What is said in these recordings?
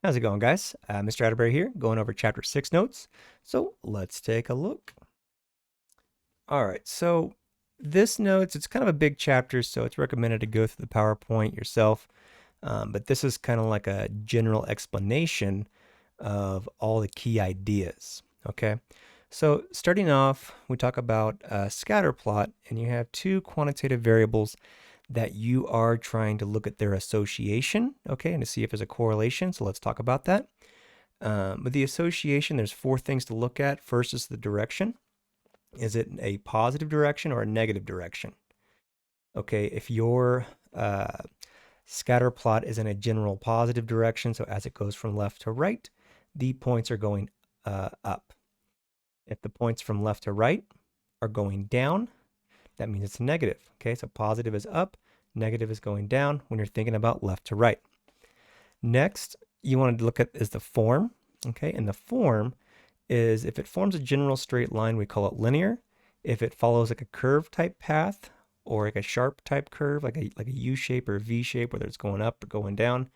How's it going, guys? Mr. Atterbury here, going over Chapter 6 notes. So let's take a look. All right, so this notes, it's kind of a big chapter, so it's recommended to go through the PowerPoint yourself. But this is kind of like a general explanation of all the key ideas, okay? So starting off, we talk about a scatter plot, and you have two quantitative variables that you are trying to look at their association, okay, and to see if there's a correlation. So let's talk about that. With the association, there's four things to look at. First is the direction. Is it a positive direction or a negative direction? Okay, if your scatter plot is in a general positive direction, so as it goes from left to right, the points are going up. If the points from left to right are going down, that means it's negative. Okay, so positive is up, negative is going down when you're thinking about left to right. Next, you want to look at is the form. Okay, and the form is if it forms a general straight line, we call it linear. If it follows like a curve type path or like a sharp type curve, like a U shape or a V shape, whether it's going up or going down,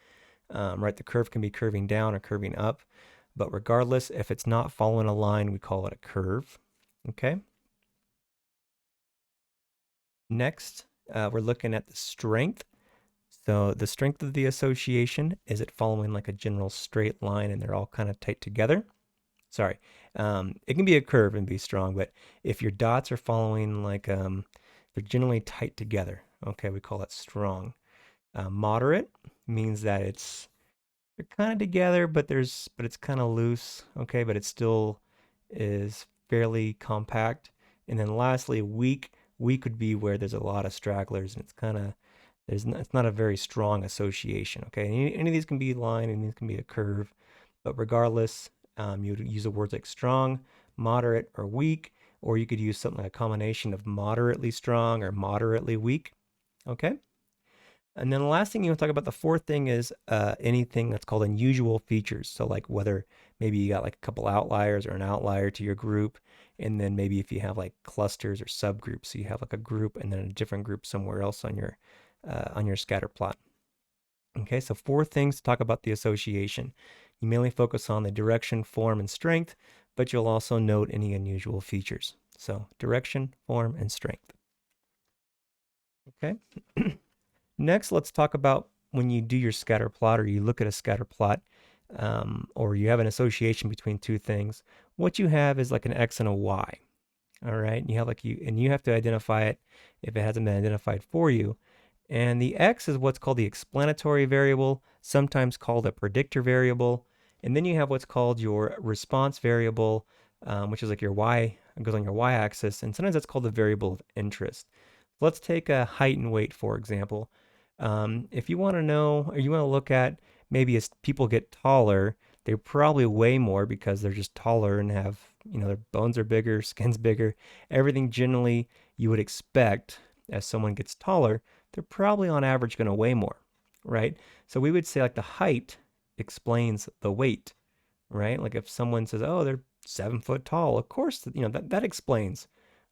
right? The curve can be curving down or curving up. But regardless, if it's not following a line, we call it a curve. Okay. Next, we're looking at the strength. So the strength of the association, is it following like a general straight line and they're all kind of tight together? Sorry. It can be a curve and be strong, but if your dots are following like they're generally tight together, okay, we call it strong. Moderate means that they're kind of together, but it's kind of loose, okay, but it still is fairly compact. And then lastly, weak. Weak would be where there's a lot of stragglers and it's kind of it's not a very strong association, okay? Any of these can be a line, and these can be a curve, but regardless, you would use the words like strong, moderate, or weak, or you could use something like a combination of moderately strong or moderately weak, okay? And then the last thing you want to talk about, the fourth thing is anything that's called unusual features. So like whether maybe you got like a couple outliers or an outlier to your group, and then maybe if you have like clusters or subgroups, so you have like a group and then a different group somewhere else on your scatter plot. Okay, so four things to talk about the association. You mainly focus on the direction, form, and strength, but you'll also note any unusual features. So direction, form, and strength. Okay. Next, let's talk about when you do your scatter plot or you look at a scatter plot, or you have an association between two things. What you have is like an X and a Y. All right. And you have to identify it if it hasn't been identified for you. And the X is what's called the explanatory variable, sometimes called a predictor variable. And then you have what's called your response variable, which is like your Y, it goes on your Y axis. And sometimes that's called the variable of interest. Let's take a height and weight, for example. If you want to know, or you want to look at maybe as people get taller, they probably weigh more because they're just taller and have, their bones are bigger, skin's bigger. Everything generally you would expect as someone gets taller, they're probably on average going to weigh more, right? So we would say like the height explains the weight, right? Like if someone says, oh, they're 7 foot tall, of course, that explains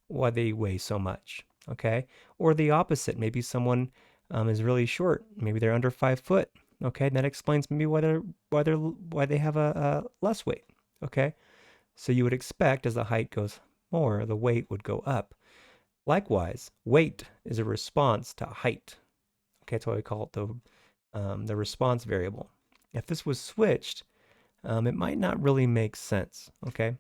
why they weigh so much, okay? Or the opposite, maybe someone is really short, maybe they're under 5 foot, okay? And that explains maybe why they have a less weight, okay? So you would expect as the height goes more, the weight would go up. Likewise, weight is a response to height. Okay, that's why we call it the response variable. If this was switched, it might not really make sense. Okay,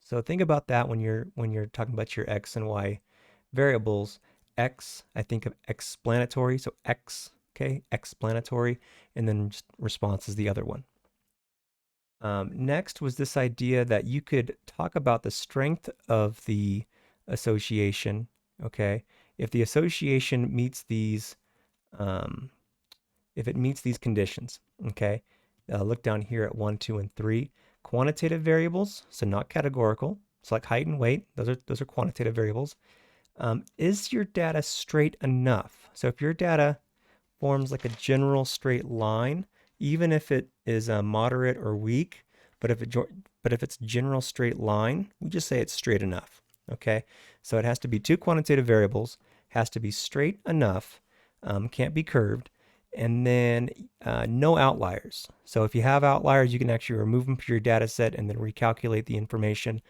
so think about that when you're talking about your x and y variables. X, I think of explanatory, so x, okay, explanatory, and then just response is the other one. Next was this idea that you could talk about the strength of the association, okay? If the association meets these, um, if it meets these conditions, okay? Look down here at 1, 2, and 3. Quantitative variables, so not categorical. So like height and weight, those are quantitative variables. Is your data straight enough? So if your data forms like a general straight line, even if it is a moderate or weak, but if it's general straight line, we just say it's straight enough. Okay, so it has to be two quantitative variables, has to be straight enough, can't be curved, And then no outliers. So if you have outliers, you can actually remove them from your data set and then recalculate the information.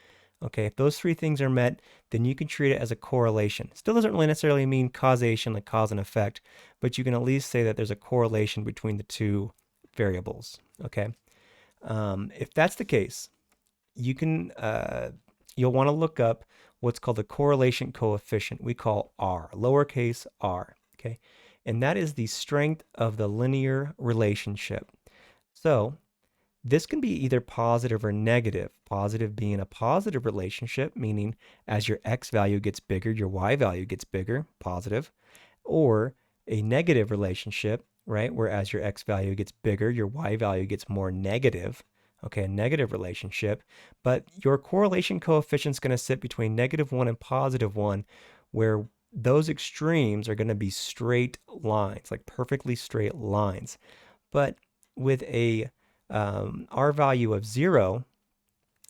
Okay, if those three things are met, then you can treat it as a correlation. Still doesn't really necessarily mean causation, like cause and effect, but you can at least say that there's a correlation between the two variables. Okay, if that's the case, you can you'll want to look up what's called the correlation coefficient. We call R, lowercase r. Okay, and that is the strength of the linear relationship. So this can be either positive or negative. Positive being a positive relationship, meaning as your x value gets bigger, your y value gets bigger, positive, or a negative relationship, right? Where as your x value gets bigger, your y value gets more negative. Okay, a negative relationship, but your correlation coefficient is going to sit between -1 and +1, where those extremes are going to be straight lines, like perfectly straight lines. But with a R value of 0,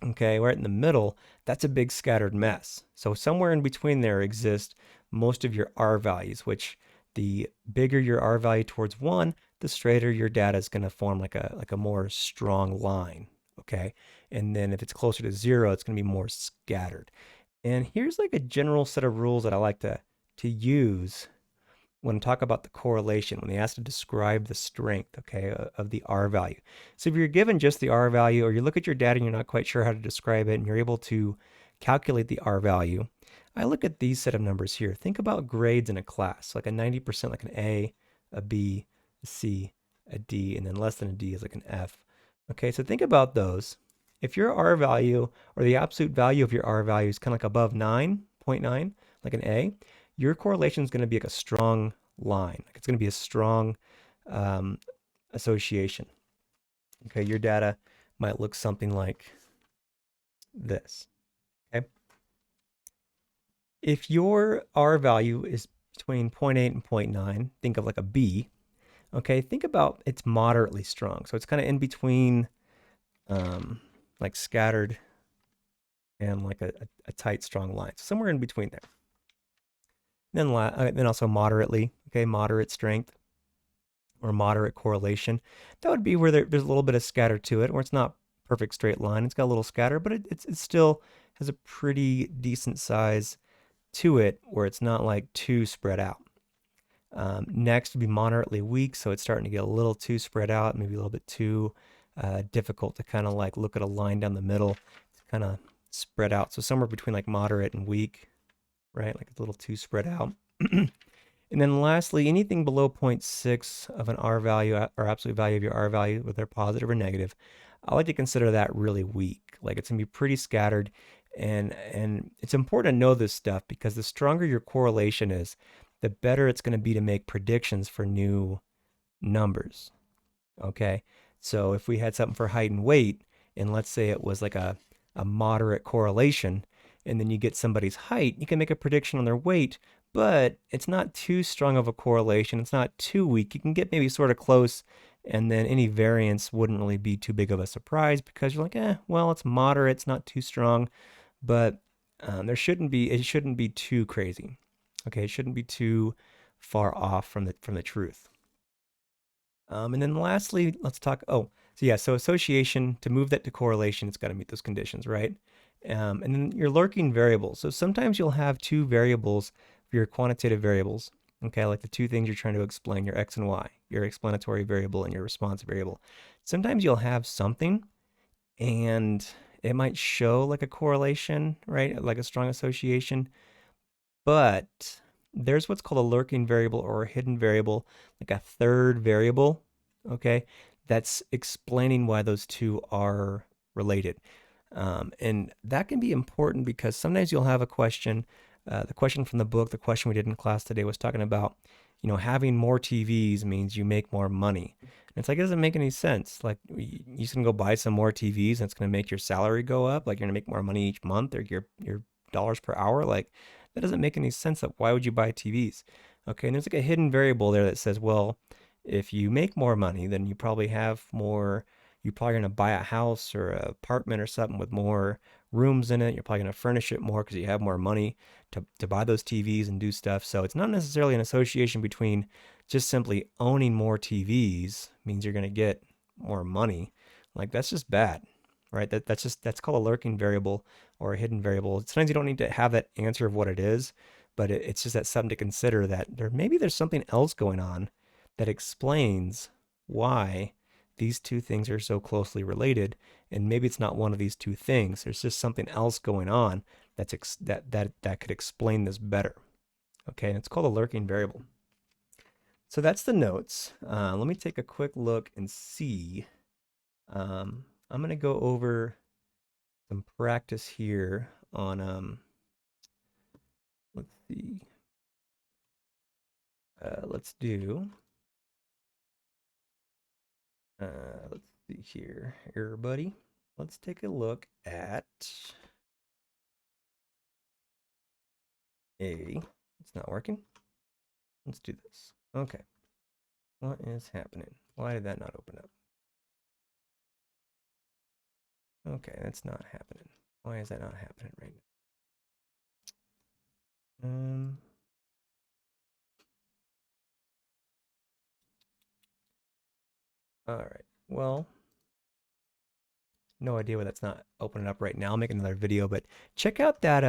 okay, right in the middle, that's a big scattered mess. So somewhere in between there exists most of your R values, which the bigger your R value towards 1, the straighter your data is going to form like a more strong line, okay? And then if it's closer to 0, it's going to be more scattered. And here's like a general set of rules that I like to use when talk about the correlation, when they ask to describe the strength, okay, of the R value. So if you're given just the R value, or you look at your data and you're not quite sure how to describe it, and you're able to calculate the R value, I look at these set of numbers here. Think about grades in a class, like a 90%, like an A, a B, a C, a D, and then less than a D is like an F. Okay, so think about those. If your R value, or the absolute value of your R value, is kind of like above 9.9, like an A, your correlation is going to be like a strong line. Like it's going to be a strong association. Okay, your data might look something like this. Okay, if your R value is between 0.8 and 0.9, think of like a B. Okay, think about it's moderately strong. So it's kind of in between like scattered and like a tight, strong line. So somewhere in between there. Then also moderately, okay, moderate strength or moderate correlation. That would be where there's a little bit of scatter to it, where it's not perfect straight line. It's got a little scatter, but it still has a pretty decent size to it, where it's not like too spread out. Next would be moderately weak, so it's starting to get a little too spread out, maybe a little bit too difficult to kind of like look at a line down the middle. It's kind of spread out. So somewhere between like moderate and weak, right? Like a little too spread out. And then lastly, anything below 0.6 of an R value or absolute value of your R value, whether positive or negative, I like to consider that really weak. Like it's gonna be pretty scattered, and it's important to know this stuff because the stronger your correlation is, the better it's gonna be to make predictions for new numbers. Okay, so if we had something for height and weight, and let's say it was like a moderate correlation, and then you get somebody's height, you can make a prediction on their weight, but it's not too strong of a correlation. It's not too weak. You can get maybe sort of close, and then any variance wouldn't really be too big of a surprise because you're like, well, it's moderate. It's not too strong, but it shouldn't be too crazy. Okay, it shouldn't be too far off from the truth. And then lastly, let's talk. So association, to move that to correlation, it's got to meet those conditions, right? And then your lurking variables. So sometimes you'll have two variables for your quantitative variables. Okay, like the two things you're trying to explain, your x and y, your explanatory variable and your response variable. Sometimes you'll have something and it might show like a correlation, right? Like a strong association, but there's what's called a lurking variable or a hidden variable, like a third variable, okay, that's explaining why those two are related. And that can be important because sometimes you'll have a question. The question from the book, the question we did in class today was talking about, having more TVs means you make more money. And it's like, it doesn't make any sense. Like, you can go buy some more TVs and it's going to make your salary go up. Like, you're going to make more money each month, or your dollars per hour. Like, that doesn't make any sense. Like, why would you buy TVs? Okay, and there's like a hidden variable there that says, well, if you make more money, then you probably have more you're probably going to buy a house or an apartment or something with more rooms in it. You're probably going to furnish it more because you have more money to buy those TVs and do stuff. So it's not necessarily an association between just simply owning more TVs means you're going to get more money. Like that's just bad, right? That's called a lurking variable or a hidden variable. Sometimes you don't need to have that answer of what it is, but it's just that something to consider that maybe there's something else going on that explains why these two things are so closely related, and maybe it's not one of these two things. There's just something else going on that could explain this better. Okay, and it's called a lurking variable. So that's the notes. Let me take a quick look and see. I'm going to go over some practice here on, let's see. Let's see here, everybody. Let's take a look at it's not working. Let's do this. Okay. What is happening? Why did that not open up? Okay, that's not happening. Why is that not happening right now? All right. Well, no idea why that's not opening up right now. I'll make another video, but check out that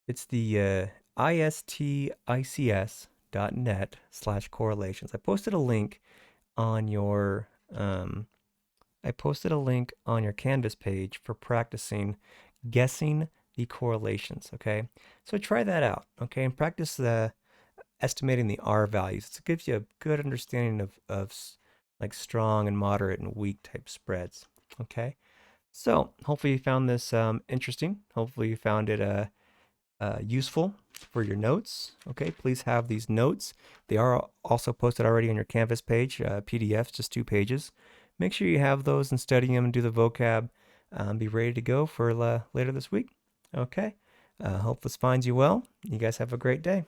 it's the istics.net/correlations. I posted a link on your Canvas page for practicing guessing the correlations, okay? So try that out, okay? And practice estimating the R values. It gives you a good understanding of like strong and moderate and weak type spreads, okay? So hopefully you found this interesting. Hopefully you found it useful for your notes. Okay, please have these notes. They are also posted already on your Canvas page, PDFs, just 2 pages. Make sure you have those and study them and do the vocab. Be ready to go for later this week. Okay, hope this finds you well. You guys have a great day.